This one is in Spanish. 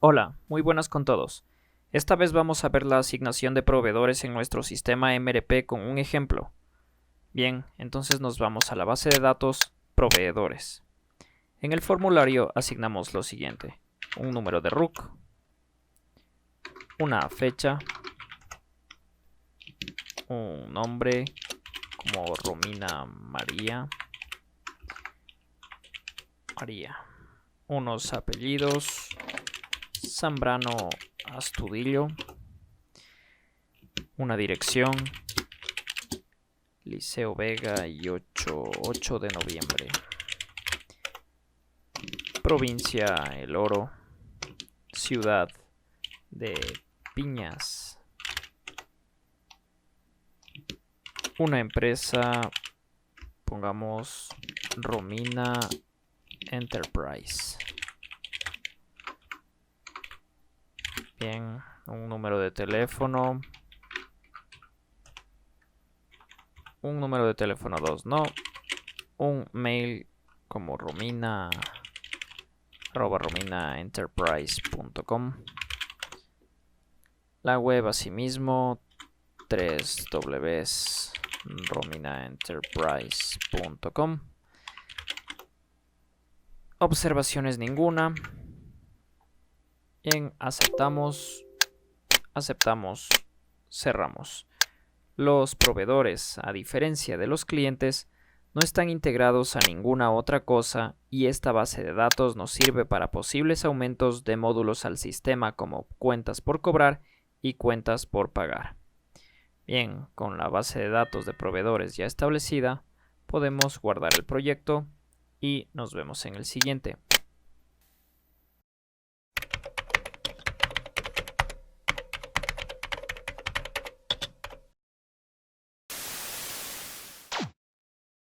Hola, muy buenas con todos. Esta vez vamos a ver la asignación de proveedores en nuestro sistema MRP con un ejemplo. Bien, entonces nos vamos a la base de datos proveedores. En el formulario asignamos lo siguiente: un número de RUC, una fecha, un nombre como Romina María, unos apellidos, Zambrano Astudillo, una dirección, Liceo Vega y 8 de noviembre. Provincia El Oro. Ciudad de Piñas. Una empresa, pongamos Romina Enterprise. Bien, un número de teléfono. Un número de teléfono 2, no. Un mail como rominaenterprise.com. La web asimismo, www.rominaenterprise.com. Observaciones ninguna. En aceptamos, cerramos. Los proveedores, a diferencia de los clientes, no están integrados a ninguna otra cosa y esta base de datos nos sirve para posibles aumentos de módulos al sistema como cuentas por cobrar y cuentas por pagar. Bien, con la base de datos de proveedores ya establecida, podemos guardar el proyecto y nos vemos en el siguiente.